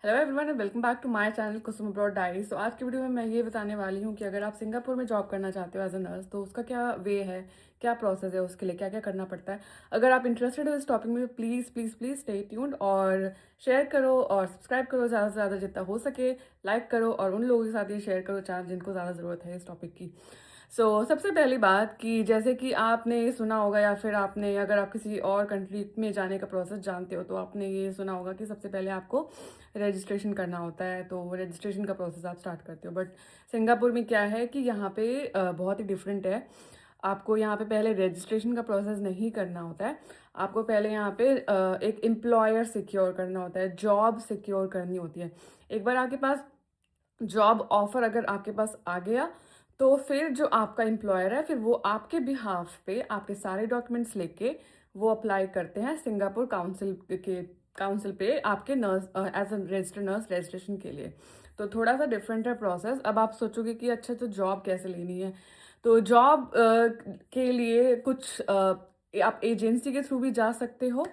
Hello everyone and welcome back to my channel Kusum abroad diary. So आज की video में मैं ये बताने वाली हूँ कि अगर आप सिंगापुर में जॉब करना चाहते हो एज अ नर्स तो उसका क्या वे है, क्या प्रोसेस है, उसके लिए क्या क्या करना पड़ता है। अगर आप इंटरेस्टेड हो इस टॉपिक में please please please stay tuned और शेयर करो और सब्सक्राइब करो ज़्यादा से ज़्यादा जितना हो सके। लाइक करो और उन लोगों के साथ ये शेयर करो चाहे जिनको ज़्यादा ज़रूरत है इस टॉपिक की। सबसे पहली बात कि जैसे कि आपने सुना होगा या फिर आपने अगर आप किसी और कंट्री में जाने का प्रोसेस जानते हो तो आपने ये सुना होगा कि सबसे पहले आपको रजिस्ट्रेशन करना होता है। तो रजिस्ट्रेशन का प्रोसेस आप स्टार्ट करते हो, बट सिंगापुर में क्या है कि यहाँ पे बहुत ही डिफरेंट है। आपको यहाँ पे पहले रजिस्ट्रेशन का प्रोसेस नहीं करना होता है। आपको पहले यहाँ पे एक एम्प्लॉयर सिक्योर करना होता है, जॉब सिक्योर करनी होती है। एक बार आपके पास जॉब ऑफर अगर आपके पास आ गया तो फिर जो आपका एम्प्लॉयर है फिर वो आपके बिहाफ पे आपके सारे डॉक्यूमेंट्स लेके वो अप्लाई करते हैं सिंगापुर काउंसिल पे आपके nurse as a registered nurse registration के लिए। तो थोड़ा सा डिफरेंट है प्रोसेस। अब आप सोचोगे कि अच्छा तो जॉब कैसे लेनी है। तो जॉब के लिए कुछ आप एजेंसी के थ्रू भी जा सकते हो,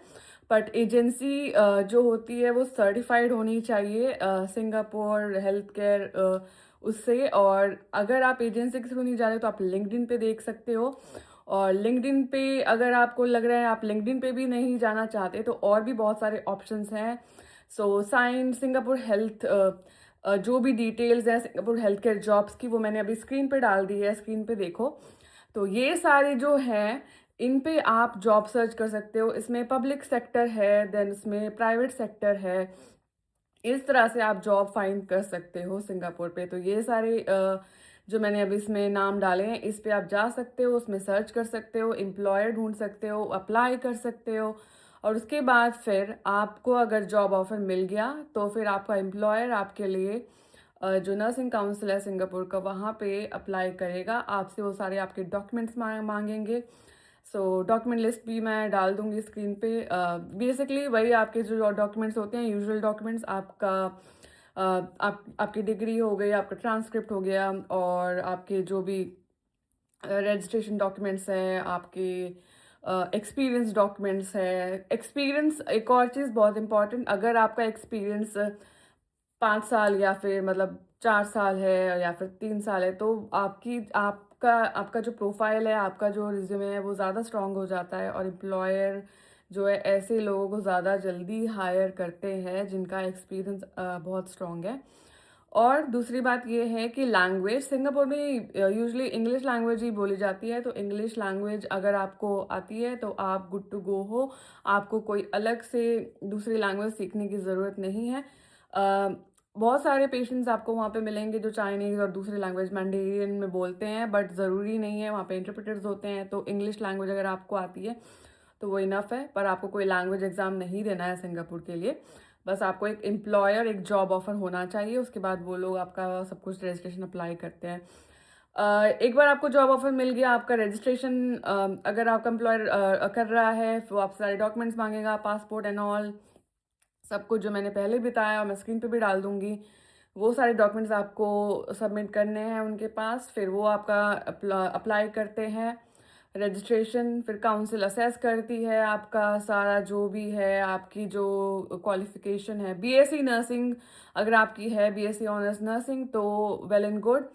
बट एजेंसी जो होती है वो सर्टिफाइड होनी चाहिए सिंगापुर हेल्थ केयर उससे। और अगर आप एजेंसी के थ्रू नहीं जा रहे तो आप लिंक्डइन पे देख सकते हो। और लिंक्डइन पे अगर आपको लग रहा है आप लिंक्डइन पे भी नहीं जाना चाहते तो और भी बहुत सारे ऑप्शंस हैं। साइन सिंगापुर हेल्थ जो भी डिटेल्स हैं सिंगापुर हेल्थ केयर जॉब्स की वो मैंने अभी स्क्रीन पे डाल दी है, स्क्रीन पे देखो। तो ये सारे जो हैं इन पे आप जॉब सर्च कर सकते हो। इसमें पब्लिक सेक्टर है, देन इसमें प्राइवेट सेक्टर है। इस तरह से आप जॉब फाइंड कर सकते हो सिंगापुर पे। तो ये सारे जो मैंने अभी इसमें नाम डाले हैं इस पे आप जा सकते हो, उसमें सर्च कर सकते हो, एम्प्लॉयर ढूंढ सकते हो, अप्लाई कर सकते हो। और उसके बाद फिर आपको अगर जॉब ऑफर मिल गया तो फिर आपका एम्प्लॉयर आपके लिए जो नर्सिंग काउंसिल है सिंगापुर का वहाँ पे अप्लाई करेगा। आपसे वो सारे आपके डॉक्यूमेंट्स मांगेंगे। डॉक्यूमेंट लिस्ट भी मैं डाल दूंगी स्क्रीन पे। बेसिकली वही आपके जो डॉक्यूमेंट्स होते हैं यूजुअल डॉक्यूमेंट्स आपका आपकी डिग्री हो गई, आपका ट्रांसक्रिप्ट हो गया और आपके जो भी रजिस्ट्रेशन डॉक्यूमेंट्स हैं, आपके एक्सपीरियंस डॉक्यूमेंट्स है। एक्सपीरियंस एक और चीज़ बहुत इंपॉर्टेंट, अगर आपका एक्सपीरियंस 5 साल या फिर मतलब 4 साल है या फिर 3 साल है तो आपका जो प्रोफाइल है, आपका जो रिज्यूमे है वो ज़्यादा स्ट्रांग हो जाता है और एम्प्लॉयर जो है ऐसे लोगों को ज़्यादा जल्दी हायर करते हैं जिनका एक्सपीरियंस बहुत स्ट्रांग है। और दूसरी बात ये है कि लैंग्वेज सिंगापुर में यूजुअली इंग्लिश लैंग्वेज ही बोली जाती है। तो इंग्लिश लैंग्वेज अगर आपको आती है तो आप गुड टू गो हो। आपको कोई अलग से दूसरी लैंग्वेज सीखने की ज़रूरत नहीं है। बहुत सारे पेशेंट्स आपको वहाँ पे मिलेंगे जो चाइनीज़ और दूसरी लैंग्वेज मैंडेरियन में बोलते हैं, बट ज़रूरी नहीं है, वहाँ पे इंटरप्रेटर्स होते हैं। तो इंग्लिश लैंग्वेज अगर आपको आती है तो वो इनफ है, पर आपको कोई लैंग्वेज एग्जाम नहीं देना है सिंगापुर के लिए। बस आपको एक एम्प्लॉयर एक जॉब ऑफर होना चाहिए, उसके बाद वो लोग आपका सब कुछ रजिस्ट्रेशन अप्लाई करते हैं। एक बार आपको जॉब ऑफर मिल गया, आपका रजिस्ट्रेशन अगर आपका एम्प्लॉयर कर रहा है तो आप सारे डॉक्यूमेंट्स मांगेगा, पासपोर्ट एंड ऑल सब कुछ जो मैंने पहले बताया और मैं स्क्रीन पे भी डाल दूंगी। वो सारे डॉक्यूमेंट्स आपको सबमिट करने हैं उनके पास। फिर वो आपका अप्लाई करते हैं रजिस्ट्रेशन। फिर काउंसिल असेस करती है आपका सारा जो भी है, आपकी जो क्वालिफिकेशन है। बीएससी नर्सिंग अगर आपकी है, बीएससी ऑनर्स नर्सिंग, तो वेल एंड गुड।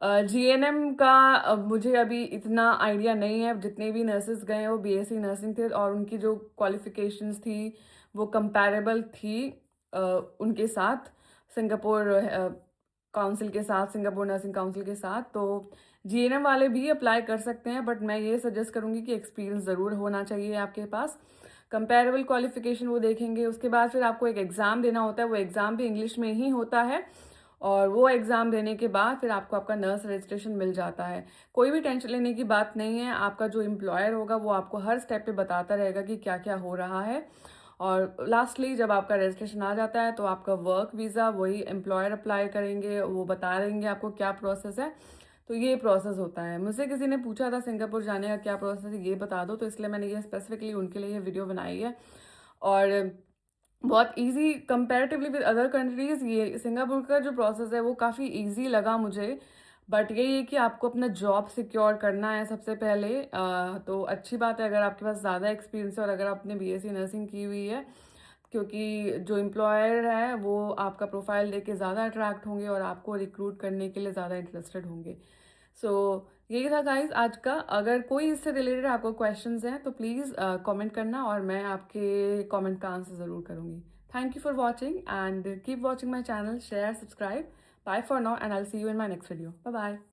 जीएनएम का मुझे अभी इतना आइडिया नहीं है। जितने भी नर्सेज गए वो बीएससी नर्सिंग थे और उनकी जो क्वालिफिकेशंस थी वो कंपैरेबल थी अ, उनके साथ सिंगापुर काउंसिल के साथ, सिंगापुर नर्सिंग काउंसिल के साथ। तो जीएनएम वाले भी अप्लाई कर सकते हैं, बट मैं ये सजेस्ट करूंगी कि एक्सपीरियंस ज़रूर होना चाहिए आपके पास। कंपैरेबल क्वालिफिकेशन वो देखेंगे, उसके बाद फिर आपको एक एग्ज़ाम देना होता है। वो एग्ज़ाम भी इंग्लिश में ही होता है और वो एग्ज़ाम देने के बाद फिर आपको आपका नर्स रजिस्ट्रेशन मिल जाता है। कोई भी टेंशन लेने की बात नहीं है। आपका जो एम्प्लॉयर होगा वो आपको हर स्टेप पे बताता रहेगा कि क्या क्या हो रहा है। और लास्टली जब आपका रजिस्ट्रेशन आ जाता है तो आपका वर्क वीज़ा वही एम्प्लॉयर अप्लाई करेंगे, वो बता देंगे आपको क्या प्रोसेस है। तो ये प्रोसेस होता है। मुझसे किसी ने पूछा था सिंगापुर जाने का क्या प्रोसेस है ये बता दो, तो इसलिए मैंने ये स्पेसिफिकली उनके लिए ये वीडियो बनाई है। और बहुत easy comparatively with other countries ये सिंगापुर का जो प्रोसेस है वो काफ़ी इजी लगा मुझे। बट यही है कि आपको अपना जॉब सिक्योर करना है सबसे पहले। तो अच्छी बात है अगर आपके पास ज़्यादा एक्सपीरियंस है और अगर आपने बीएससी नर्सिंग की हुई है, क्योंकि जो एम्प्लॉयर है वो आपका प्रोफाइल देख के ज़्यादा अट्रैक्ट होंगे और आपको रिक्रूट करने के लिए ज़्यादा इंटरेस्टेड होंगे। सो यही था गाइस आज का। अगर कोई इससे रिलेटेड आपको क्वेश्चंस हैं तो प्लीज़ कमेंट करना और मैं आपके कमेंट का आंसर ज़रूर करूँगी। Thank you for watching and keep watching my channel, share, subscribe. Bye for now and I'll see you in my next video. Bye bye.